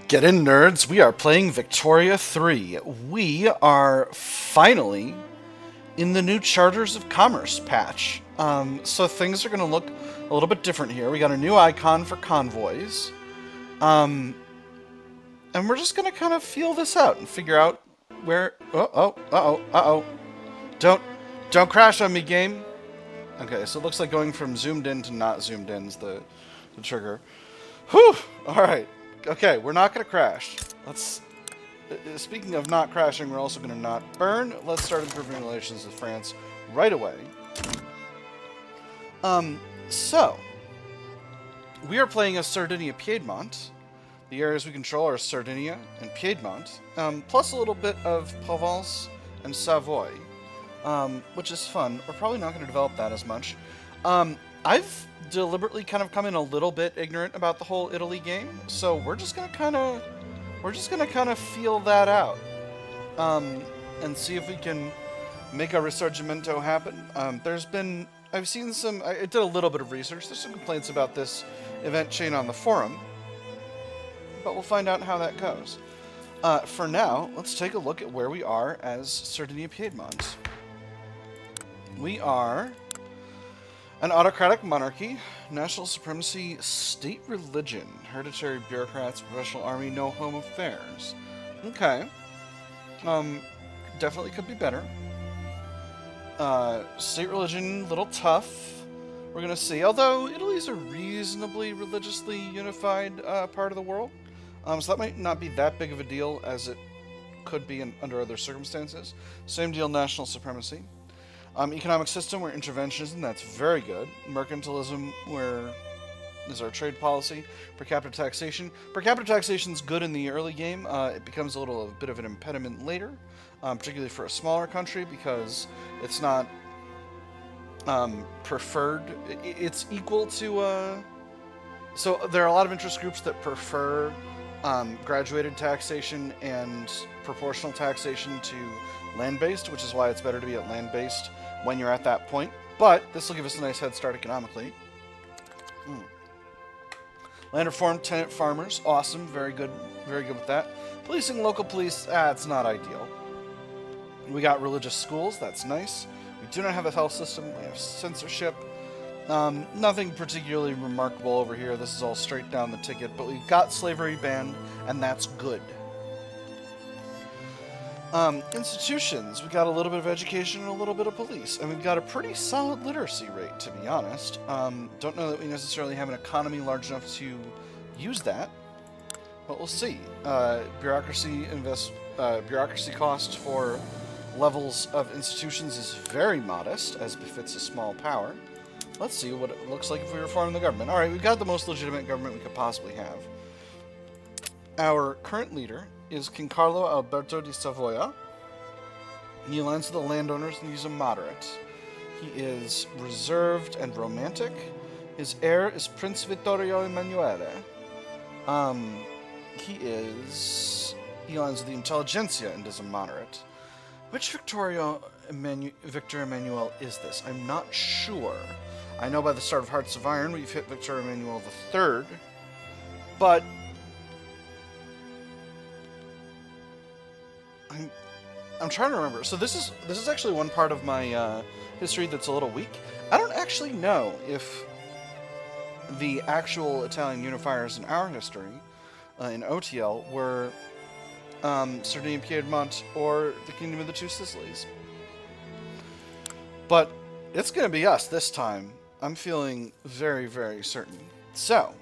Get in, nerds. We are playing Victoria 3. We are finally in the new Charters of Commerce patch. So things are going to look a little bit different here. We got a new icon for convoys. And we're just going to kind of feel this out and figure out where... Don't crash on me, game. Okay, so it looks like going from zoomed in to not zoomed in is the trigger. Whew! Alright. Okay, we're not going to crash. Let's... Speaking of not crashing, we're also going to not burn. Let's start improving relations with France right away. So... We are playing as Sardinia-Piedmont. The areas we control are Sardinia and Piedmont, plus a little bit of Provence and Savoy, which is fun. We're probably not going to develop that as much. I've deliberately kind of come in a little bit ignorant about the whole Italy game, so we're just gonna kind of feel that out, and see if we can make a Risorgimento happen. I've seen some. I did a little bit of research. There's some complaints about this event chain on the forum, but we'll find out how that goes. For now, let's take a look at where we are as Sardinia-Piedmont. We are an autocratic monarchy, national supremacy, state religion, hereditary bureaucrats, professional army, no home affairs. Okay. Definitely could be better. State religion, little tough. We're gonna see. Although Italy's a reasonably religiously unified part of the world, so that might not be that big of a deal as it could be under other circumstances. Same deal, national supremacy. Economic system, where interventionism, that's very good. Mercantilism, where is our trade policy. Per capita taxation. Per capita taxation's good in the early game. It becomes a bit of an impediment later, particularly for a smaller country, because it's not preferred. It's equal to... So there are a lot of interest groups that prefer graduated taxation and proportional taxation to land-based, which is why it's better to be at land-based when you're at that point. But this will give us a nice head start economically. Land reform, tenant farmers, awesome, very good with that. Policing, local police, it's not ideal. We got religious schools, that's nice. We do not have a health system, we have censorship. Nothing particularly remarkable over here, this is all straight down the ticket, but we've got slavery banned, and that's good. Institutions, we got a little bit of education and a little bit of police, and we've got a pretty solid literacy rate, to be honest. Don't know that we necessarily have an economy large enough to use that, but we'll see. Bureaucracy cost for levels of institutions is very modest, as befits a small power. Let's see what it looks like if we reform the government. Alright, we've got the most legitimate government we could possibly have. Our current leader is King Carlo Alberto di Savoia. He aligns with the landowners and he's a moderate. He is reserved and romantic. His heir is Prince Vittorio Emanuele. He aligns with the intelligentsia and is a moderate. Which Victor Emmanuel is this? I'm not sure. I know by the start of Hearts of Iron we've hit Victor Emmanuel III, but I'm trying to remember. So this is actually one part of my history that's a little weak. I don't actually know if the actual Italian unifiers in our history, in OTL, were Sardinia-Piedmont or the Kingdom of the Two Sicilies. But it's going to be us this time. I'm feeling very, very certain. So,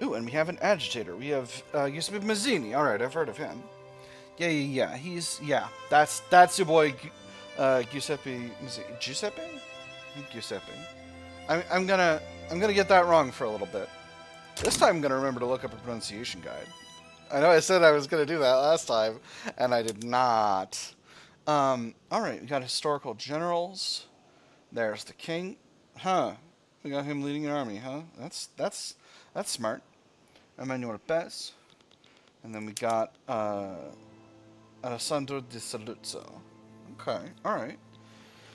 ooh, and we have an agitator. We have Giuseppe Mazzini. All right, I've heard of him. Yeah. That's your boy, Giuseppe. Giuseppe? Giuseppe. I'm gonna get that wrong for a little bit. This time I'm gonna remember to look up a pronunciation guide. I know I said I was gonna do that last time, and I did not. All right, we got historical generals. There's the king. Huh? We got him leading an army. Huh? That's smart. Emanuele Bez, and then we got Alessandro di Saluzzo. Okay, alright.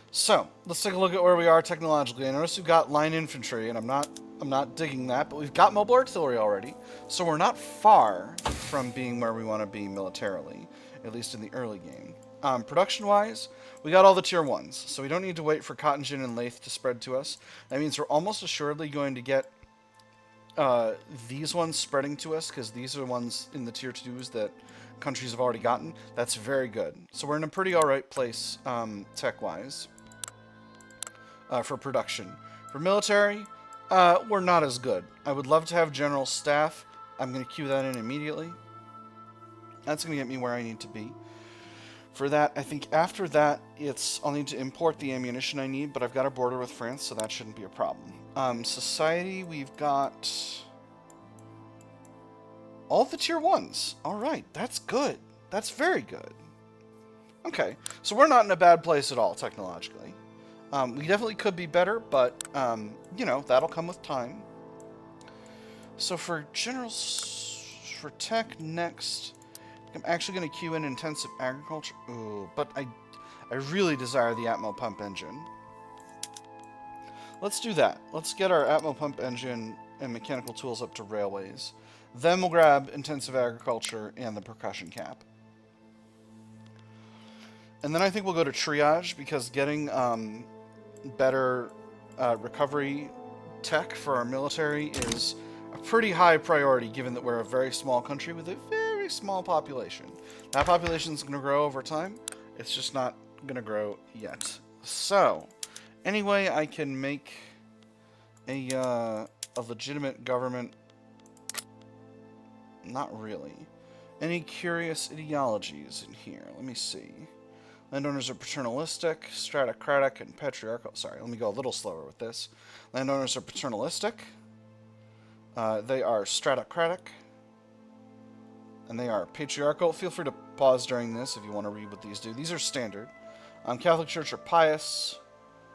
So, let's take a look at where we are technologically. I notice we've got line infantry, and I'm not digging that, but we've got mobile artillery already, so we're not far from being where we want to be militarily, at least in the early game. Production-wise, we got all the tier 1s, so we don't need to wait for cotton gin and lathe to spread to us. That means we're almost assuredly going to get these ones spreading to us, because these are the ones in the tier 2s that countries have already gotten. That's very good. So we're in a pretty alright place tech-wise for production. For military, we're not as good. I would love to have general staff. I'm going to queue that in immediately. That's going to get me where I need to be. For that, I think after that, I'll need to import the ammunition I need, but I've got a border with France, so that shouldn't be a problem. Society, we've got all the tier 1s. All right, that's good. That's very good. Okay, so we're not in a bad place at all, technologically. We definitely could be better, but, you know, that'll come with time. So for tech next, I'm actually going to queue in intensive agriculture. Ooh, but I really desire the Atmo pump engine. Let's do that. Let's get our Atmo pump engine and mechanical tools up to railways. Then we'll grab intensive agriculture and the percussion cap. And then I think we'll go to triage, because getting better recovery tech for our military is a pretty high priority, given that we're a very small country with a very small population. That population is going to grow over time. It's just not going to grow yet. So, anyway, I can make a legitimate government. Not really. Any curious ideologies in here? Let me see. Landowners are paternalistic, stratocratic, and patriarchal. Sorry, let me go a little slower with this. Landowners are paternalistic. They are stratocratic. And they are patriarchal. Feel free to pause during this if you want to read what these do. These are standard. Catholic Church are pious,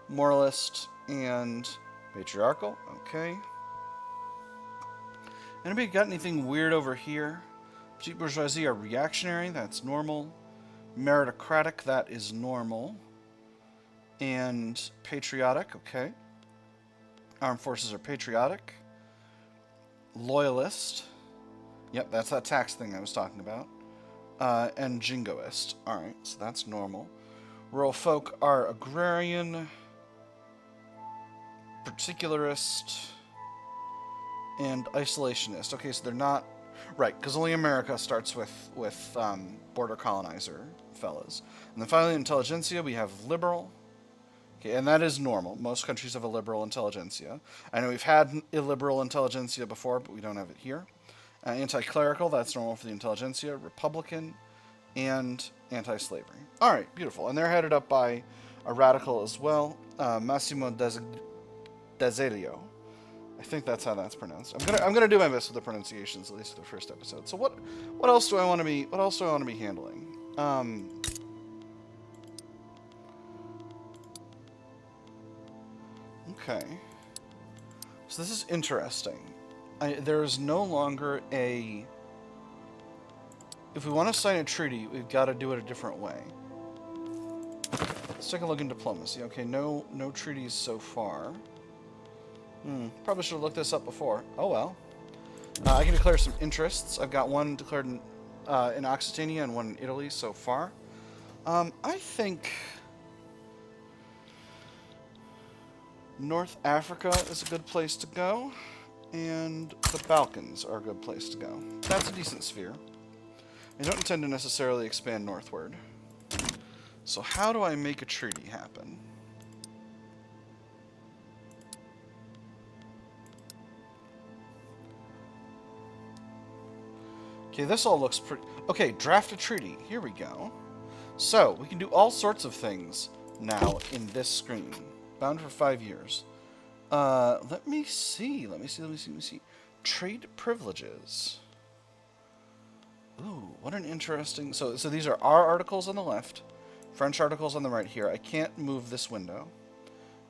moralist, and patriarchal. Okay. Anybody got anything weird over here? Petite bourgeoisie are reactionary. That's normal. Meritocratic, that is normal. And patriotic, okay. Armed forces are patriotic. Loyalist. Yep, that's that tax thing I was talking about. And jingoist. Alright, so that's normal. Rural folk are agrarian, particularist, and isolationist. Okay, so they're not... Right, because only America starts with border colonizer fellas. And then finally, intelligentsia, we have liberal. Okay, and that is normal. Most countries have a liberal intelligentsia. I know we've had illiberal intelligentsia before, but we don't have it here. Anti-clerical, that's normal for the intelligentsia. Republican, and anti-slavery. All right, beautiful. And they're headed up by a radical as well, Massimo D'Azeglio. I think that's how that's pronounced. I'm gonna do my best with the pronunciations, at least for the first episode. So what else do I want to be handling? Okay. So this is interesting. There is no longer a... If we want to sign a treaty, we've got to do it a different way. Let's take a look in diplomacy. Okay, no treaties so far. Probably should have looked this up before. Oh well. I can declare some interests. I've got one declared in Occitania and one in Italy so far. I think North Africa is a good place to go, and the Balkans are a good place to go. That's a decent sphere. I don't intend to necessarily expand northward. So how do I make a treaty happen? Okay, this all looks pretty... Okay, draft a treaty. Here we go. So, we can do all sorts of things now in this screen. Bound for 5 years. Let me see. Trade privileges. Ooh, what an interesting... So these are our articles on the left. French articles on the right here. I can't move this window.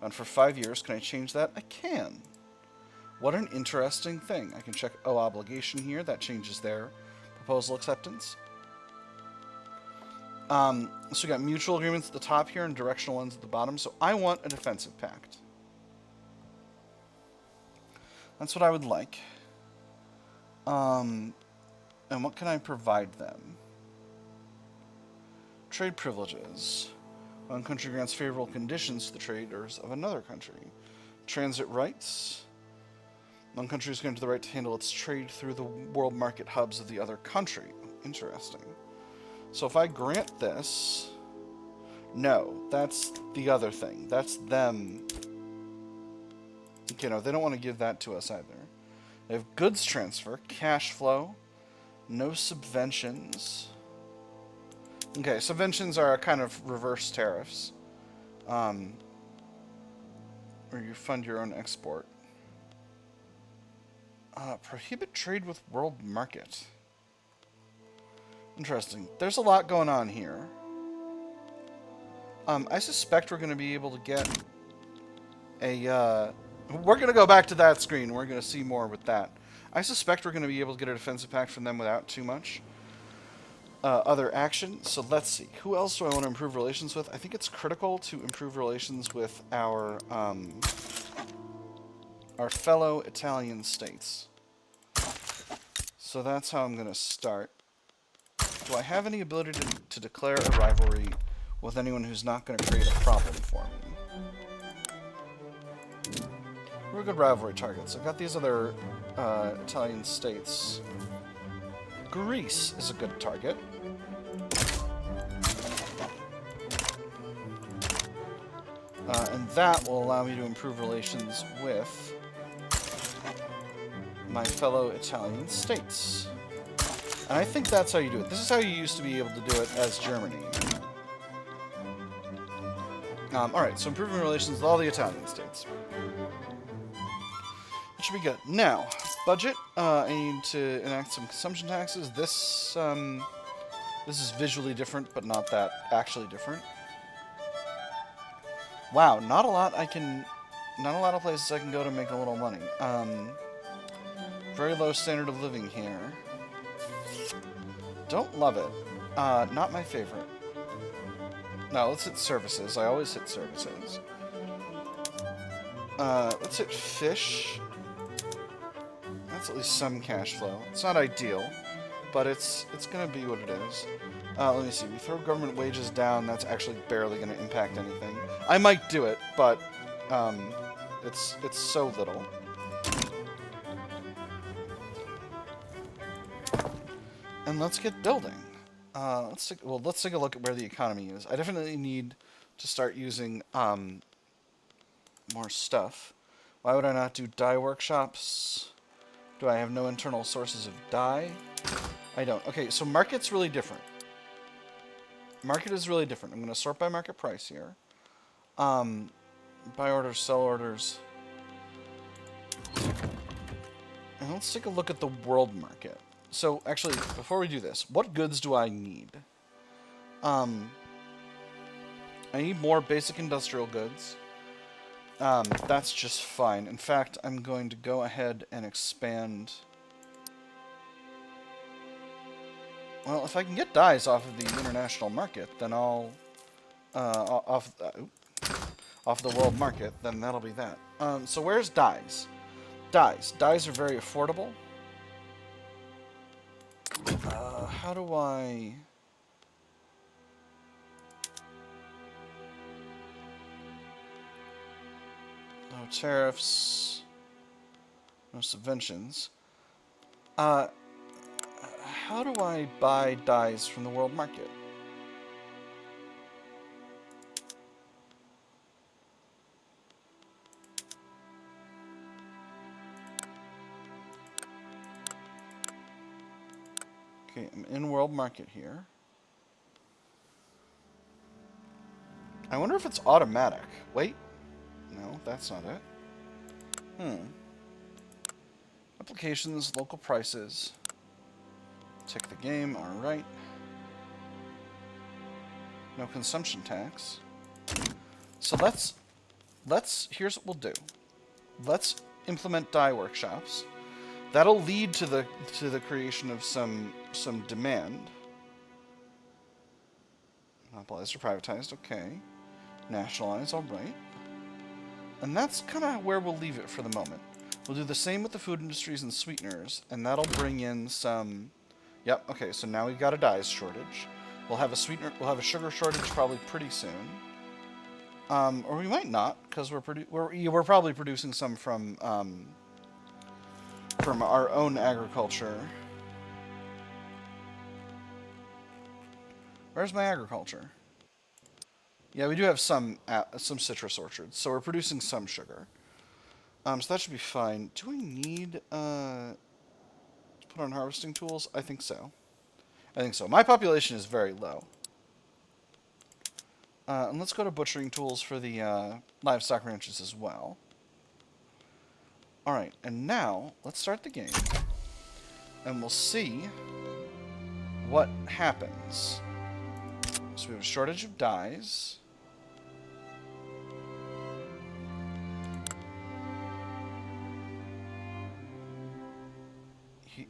Bound for 5 years. Can I change that? I can. What an interesting thing. I can check obligation here. That changes their proposal acceptance. So we got mutual agreements at the top here and directional ones at the bottom. So I want a defensive pact. That's what I would like. And what can I provide them? Trade privileges. One country grants favorable conditions to the traders of another country. Transit rights. One country is granted the right to handle its trade through the world market hubs of the other country. Interesting. So if I grant this... No, that's the other thing. That's them. Okay, no, they don't want to give that to us either. They have goods transfer, cash flow, no subventions. Okay, subventions are kind of reverse tariffs. Where you fund your own export. Prohibit trade with world market. Interesting. There's a lot going on here. I suspect we're going to be able to get a... we're going to go back to that screen. We're going to see more with that. I suspect we're going to be able to get a defensive pact from them without too much other action. So let's see. Who else do I want to improve relations with? I think it's critical to improve relations with our fellow Italian states. So that's how I'm going to start. Do I have any ability to declare a rivalry with anyone who's not going to create a problem for me? We're good rivalry targets. I've got these other Italian states. Greece is a good target. And that will allow me to improve relations with my fellow Italian states. And I think that's how you do it. This is how you used to be able to do it as Germany. Alright, so improving relations with all the Italian states. It should be good. Now, budget. I need to enact some consumption taxes. This is visually different, but not that actually different. Wow, not a lot of places I can go to make a little money. Very low standard of living here. Don't love it. Not my favorite. No, let's hit services. I always hit services. Let's hit fish. That's at least some cash flow. It's not ideal, but it's gonna be what it is. Let me see. We throw government wages down. That's actually barely gonna impact anything. I might do it, but it's so little. And let's get building. Let's take a look at where the economy is. I definitely need to start using more stuff. Why would I not do dye workshops? Do I have no internal sources of dye? I don't. Okay, so market's really different. Market is really different. I'm going to sort by market price here. Buy orders, sell orders. And let's take a look at the world market. So, actually, before we do this, what goods do I need? I need more basic industrial goods. That's just fine. In fact, I'm going to go ahead and expand... Well, if I can get dyes off of the international market, then I'll... off the world market, then that'll be that. So where's dyes? Dyes. Dyes are very affordable. How do I... No tariffs. No subventions. How do I buy dyes from the world market? Okay, I'm in world market here. I wonder if it's automatic. Wait. No, that's not it. Applications, local prices. Tick the game, alright. No consumption tax. So here's what we'll do. Let's implement dye workshops. That'll lead to the creation of some demand. Monopolized or privatized, okay. Nationalize, alright. And that's kind of where we'll leave it for the moment. We'll do the same with the food industries and sweeteners, and that'll bring in some Yep. Okay. So now we've got a dyes shortage. We'll have a sweetener. We'll have a sugar shortage probably pretty soon. Or we might not, because we're probably producing some from our own agriculture. Where's my agriculture? Yeah, we do have some citrus orchards, so we're producing some sugar. So that should be fine. Do we need to put on harvesting tools? I think so. I think so. My population is very low. And let's go to butchering tools for the livestock ranches as well. Alright, and now let's start the game. And we'll see what happens. So we have a shortage of dyes.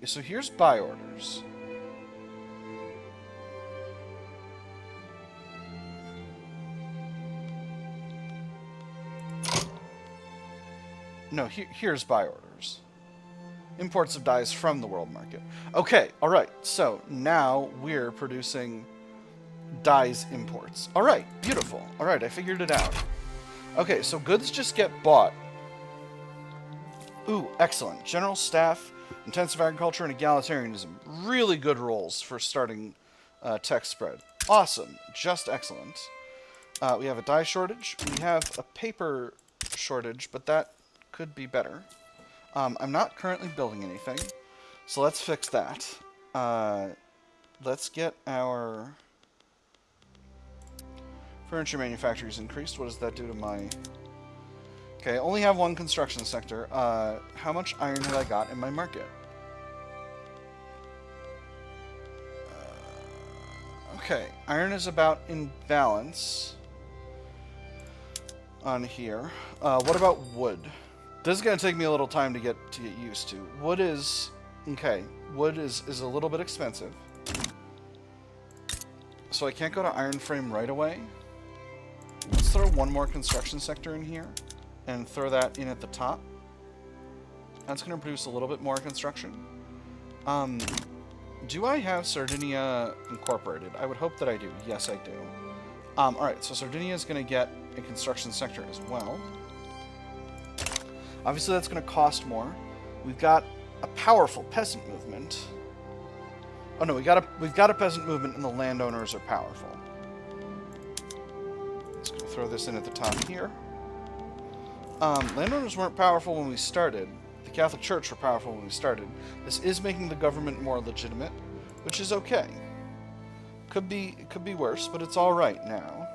So here's buy orders. No, here's buy orders. Imports of dyes from the world market. Okay, alright. So now we're producing dyes imports. Alright, beautiful. Alright, I figured it out. Okay, so goods just get bought. Ooh, excellent. General staff, intensive agriculture, and egalitarianism. Really good roles for starting tech spread. Awesome. Just excellent. We have a dye shortage. We have a paper shortage, but that could be better. I'm not currently building anything, so let's fix that. Let's get our furniture manufacturers increased. What does that do to my... Okay, I only have one construction sector. How much iron have I got in my market? Okay, iron is about in balance on here. What about wood? This is going to take me a little time to get used to. Wood is... Okay, wood is a little bit expensive. So I can't go to iron frame right away. Let's throw one more construction sector in here and throw that in at the top. That's going to produce a little bit more construction. Do I have Sardinia incorporated? I would hope that I do. Yes, I do. Alright, so Sardinia is going to get a construction sector as well. Obviously, that's going to cost more. We've got a powerful peasant movement. Oh no, we've got a peasant movement, and the landowners are powerful. Just going to throw this in at the top here. Landowners weren't powerful when we started. The Catholic Church were powerful when we started. This is making the government more legitimate, which is okay. Could be worse, but it's all right now.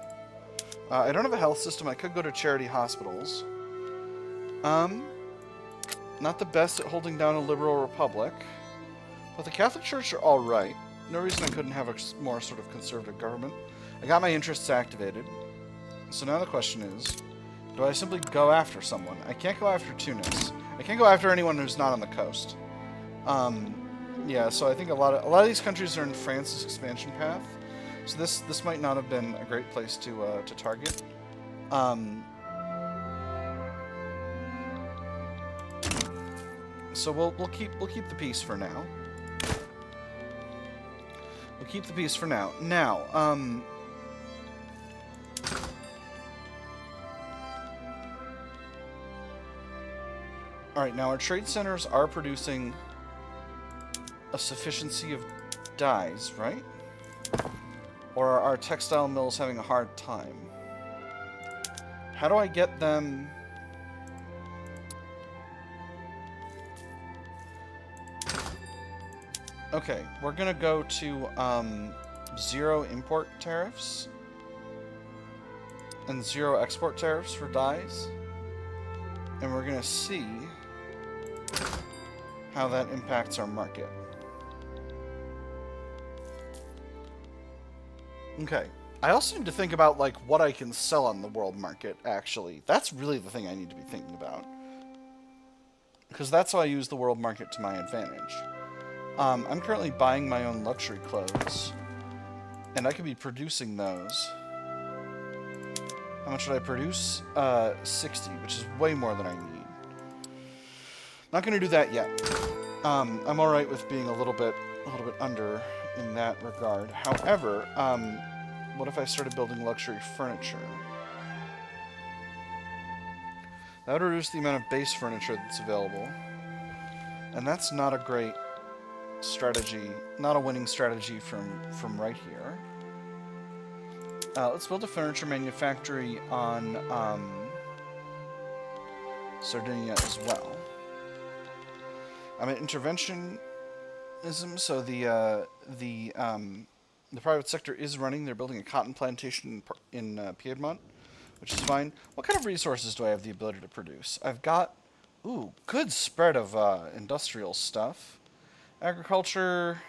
I don't have a health system. I could go to charity hospitals. Not the best at holding down a liberal republic, but the Catholic Church are all right. No reason I couldn't have a more sort of conservative government. I got my interests activated. So now the question is, do I simply go after someone? I can't go after Tunis. I can't go after anyone who's not on the coast. Yeah, so I think a lot of these countries are in France's expansion path. So this might not have been a great place to target. So we'll keep the peace for now. We'll keep the peace for now. Now, alright, now our trade centers are producing a sufficiency of dyes, right? Or are our textile mills having a hard time? How do I get them... Okay, we're gonna go to 0 import tariffs and 0 export tariffs for dyes, and we're gonna see how that impacts our market. Okay, I also need to think about like what I can sell on the world market. Actually, that's really the thing I need to be thinking about, because that's how I use the world market to my advantage. I'm currently buying my own luxury clothes, and I could be producing those. How much should I produce? 60, which is way more than I need. Not going to do that yet. I'm alright with being a little bit a little bit under in that regard. However, what if I started building luxury furniture? That would reduce the amount of base furniture that's available. And that's not a great strategy, not a winning strategy from right here. Let's build a furniture manufactory on Sardinia as well. I'm an interventionism, so the private sector is running. They're building a cotton plantation in Piedmont, which is fine. What kind of resources do I have the ability to produce? I've got, ooh, good spread of industrial stuff. Agriculture,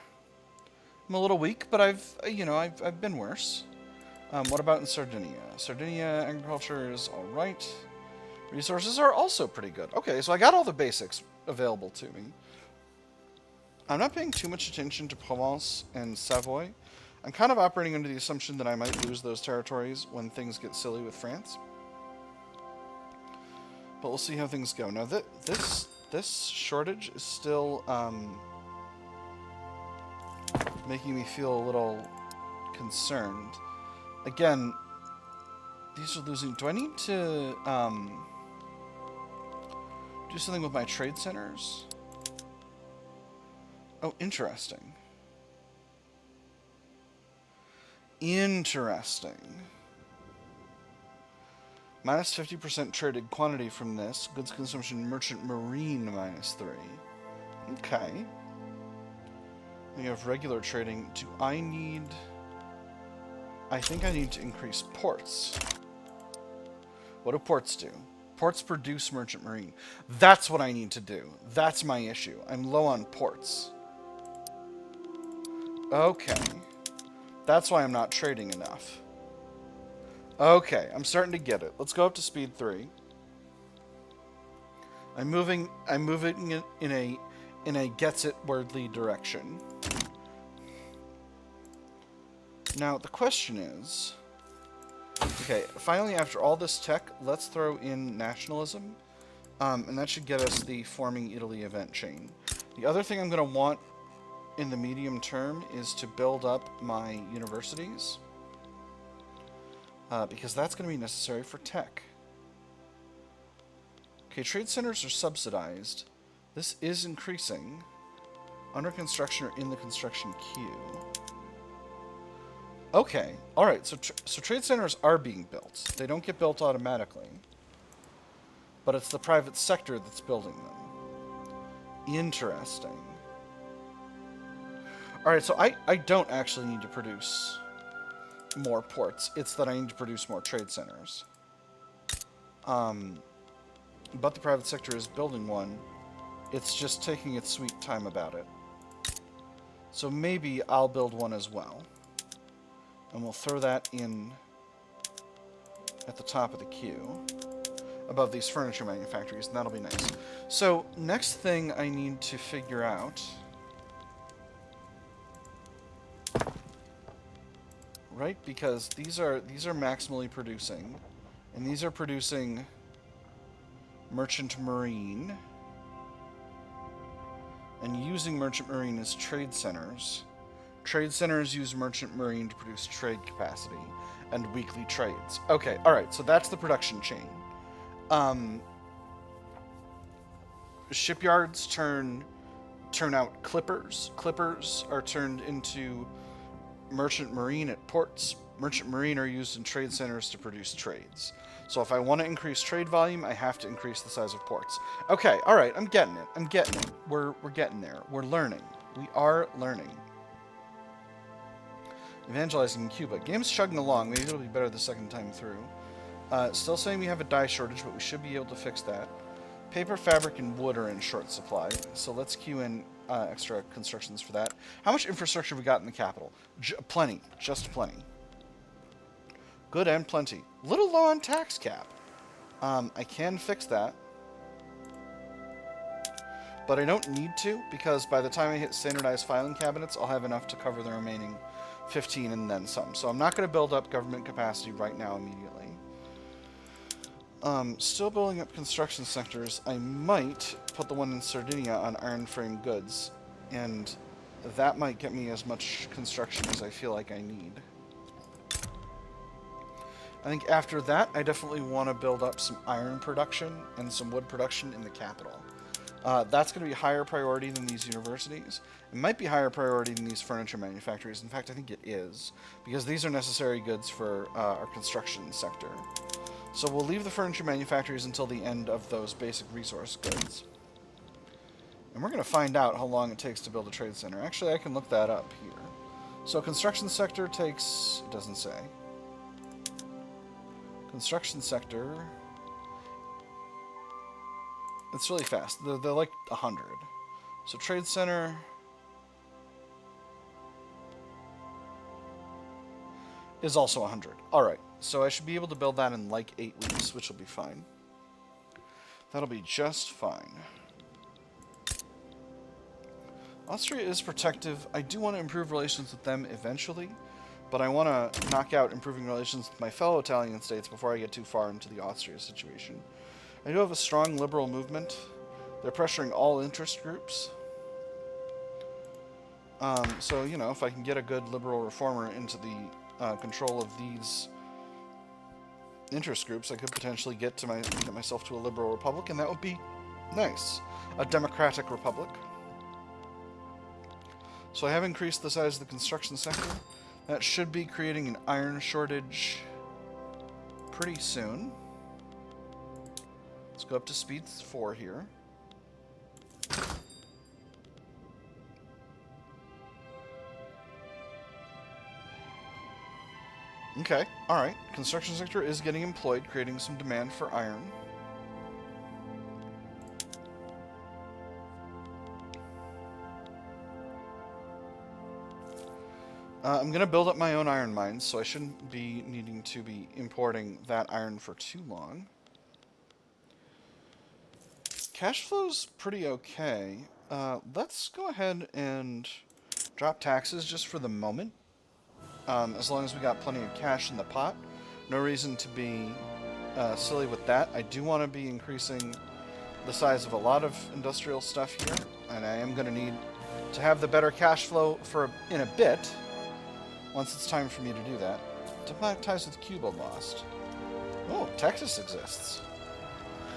I'm a little weak, but I've been worse. What about in Sardinia? Sardinia agriculture is all right. Resources are also pretty good. Okay, so I got all the basics available to me. I'm not paying too much attention to Provence and Savoy. I'm kind of operating under the assumption that I might lose those territories when things get silly with France. But we'll see how things go. Now, this shortage is still making me feel a little concerned. Again, these are losing. Do I need to do something with my trade centers? Oh, interesting. Interesting. Minus 50% traded quantity from this. Goods consumption merchant marine minus 3. Okay. We have regular trading. Do I need... I think I need to increase ports. What do ports do? Ports produce merchant marine. That's what I need to do. That's my issue. I'm low on ports. Okay. That's why I'm not trading enough. Okay, I'm starting to get it. Let's go up to speed 3. I'm moving in a gets it wordly direction. Now the question is, okay, finally after all this tech, let's throw in nationalism, and that should get us the forming Italy event chain. The other thing I'm going to want in the medium term is to build up my universities, because that's going to be necessary for tech. Okay, trade centers are subsidized. This is increasing. Under construction or in the construction queue. Okay, alright, so trade centers are being built. They don't get built automatically. But it's the private sector that's building them. Interesting. Alright, so I don't actually need to produce more ports. It's that I need to produce more trade centers. But the private sector is building one. It's just taking its sweet time about it. So maybe I'll build one as well. And we'll throw that in at the top of the queue, above these furniture manufactories, and that'll be nice. So, next thing I need to figure out... Right, because these are maximally producing, and these are producing merchant marine, and using merchant marine as trade centers. Trade centers use merchant marine to produce trade capacity and weekly trades. Okay, alright, so that's the production chain. Shipyards turn out clippers. Clippers are turned into merchant marine at ports. Merchant marine are used in trade centers to produce trades. So if I want to increase trade volume, I have to increase the size of ports. Okay, alright, I'm getting it. We're getting there. We're learning. We are learning. Evangelizing in Cuba. Game's chugging along. Maybe it'll be better the second time through. Still saying we have a dye shortage, but we should be able to fix that. Paper, fabric, and wood are in short supply, so let's queue in extra constructions for that. How much infrastructure have we got in the capital? Plenty. Just plenty. Good and plenty. Little low on tax cap. I can fix that. But I don't need to, because by the time I hit standardized filing cabinets, I'll have enough to cover the remaining 15 and then some. So I'm not going to build up government capacity right now immediately. Still building up construction sectors. I might put the one in Sardinia on iron frame goods and that might get me as much construction as I feel like I need. I think after that, I definitely want to build up some iron production and some wood production in the capital. That's going to be higher priority than these universities. It might be higher priority than these furniture manufactories. In fact, I think it is, because these are necessary goods for our construction sector. So we'll leave the furniture manufactories until the end of those basic resource goods. And we're going to find out how long it takes to build a trade center. Actually, I can look that up here. So construction sector takes... it doesn't say. Construction sector... it's really fast. They're like 100. So trade center... is also 100. Alright, so I should be able to build that in like 8 weeks, which will be fine. That'll be just fine. Austria is protective. I do want to improve relations with them eventually, but I want to knock out improving relations with my fellow Italian states before I get too far into the Austria situation. I do have a strong liberal movement. They're pressuring all interest groups. So, you know, if I can get a good liberal reformer into the control of these interest groups, I could potentially get myself to a liberal republic, and that would be nice. A democratic republic. So I have increased the size of the construction sector. That should be creating an iron shortage pretty soon. Let's go up to speed 4 here. Okay, alright. Construction sector is getting employed, creating some demand for iron. I'm going to build up my own iron mines, so I shouldn't be needing to be importing that iron for too long. Cash flow's pretty okay. Let's go ahead and drop taxes just for the moment. As long as we got plenty of cash in the pot. No reason to be silly with that. I do want to be increasing the size of a lot of industrial stuff here, and I am going to need to have the better cash flow in a bit, once it's time for me to do that. Diplomatic ties with Cuba lost. Oh, Texas exists.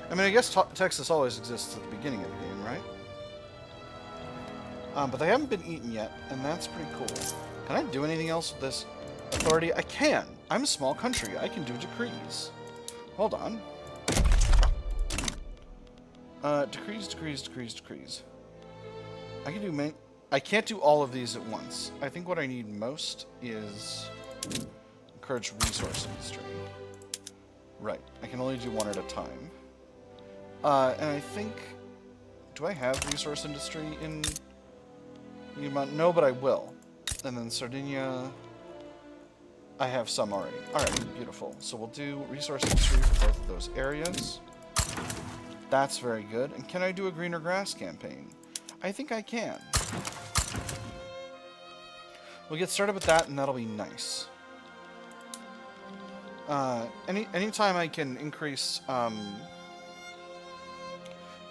I mean, I guess Texas always exists at the beginning of the game, right? But they haven't been eaten yet, and that's pretty cool. Can I do anything else with this authority? I can! I'm a small country. I can do decrees. Hold on. Decrees. I can do I can't do all of these at once. I think what I need most is encourage resource industry. Right. I can only do one at a time. And I think... do I have resource industry in Piedmont? No, but I will. And then Sardinia... I have some already. Alright, beautiful. So we'll do resource industry for both of those areas. That's very good. And can I do a greener grass campaign? I think I can. We'll get started with that, and that'll be nice. Anytime I can increase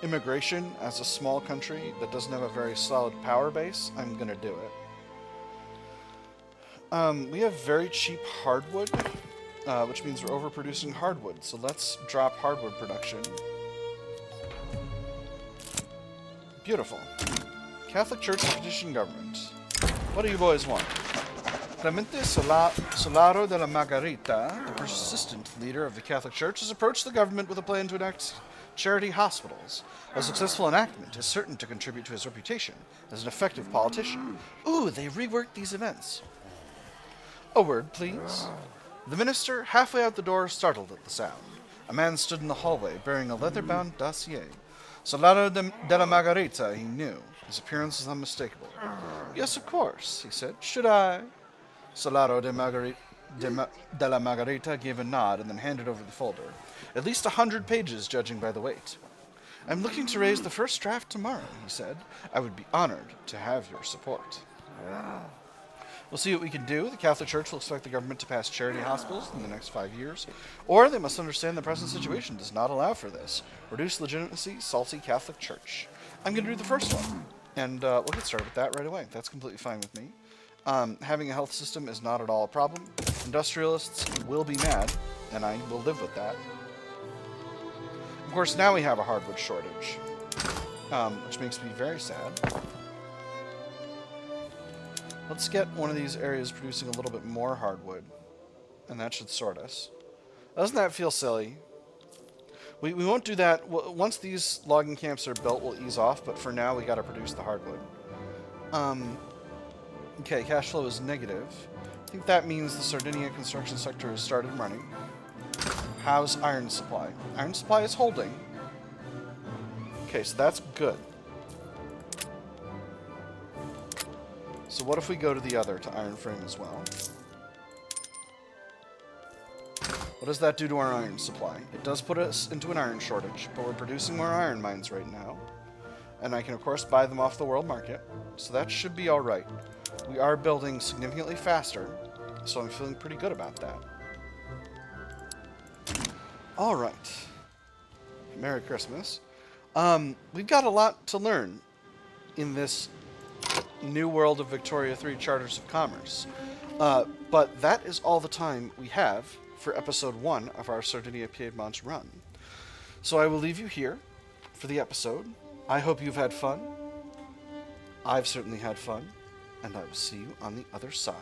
immigration as a small country that doesn't have a very solid power base, I'm going to do it. We have very cheap hardwood, which means we're overproducing hardwood. So let's drop hardwood production. Beautiful. Catholic Church petition government. What do you boys want? Clemente Solaro de la Margarita, the persistent leader of the Catholic Church, has approached the government with a plan to enact charity hospitals. A successful enactment is certain to contribute to his reputation as an effective politician. Ooh, they reworked these events. A word, please. The minister, halfway out the door, startled at the sound. A man stood in the hallway, bearing a leather-bound dossier. Solaro de la Margarita, he knew. His appearance was unmistakable. Yes, of course, he said. Should I? Solaro de la Margarita gave a nod and then handed over the folder. At least 100 pages, judging by the weight. I'm looking to raise the first draft tomorrow, he said. I would be honored to have your support. We'll see what we can do. The Catholic Church will expect the government to pass charity hospitals in the next 5 years, or they must understand the present situation does not allow for this. Reduce legitimacy, salty Catholic Church. I'm going to do the first one. And we'll get started with that right away. That's completely fine with me. Having a health system is not at all a problem. Industrialists will be mad, and I will live with that. Of course, now we have a hardwood shortage, which makes me very sad. Let's get one of these areas producing a little bit more hardwood, and that should sort us. Doesn't that feel silly? We won't do that. Once these logging camps are built, we'll ease off, but for now, we gotta produce the hardwood. Okay, cash flow is negative. I think that means the Sardinia construction sector has started running. How's iron supply? Iron supply is holding. Okay, so that's good. So what if we go to the other, to iron frame as well? What does that do to our iron supply? It does put us into an iron shortage, but we're producing more iron mines right now. And I can, of course, buy them off the world market. So that should be all right. We are building significantly faster, so I'm feeling pretty good about that. All right. Merry Christmas. We've got a lot to learn in this new world of Victoria 3 Charters of Commerce. But that is all the time we have for episode 1 of our Sardinia-Piedmont run. So I will leave you here for the episode. I hope you've had fun. I've certainly had fun, and I will see you on the other side.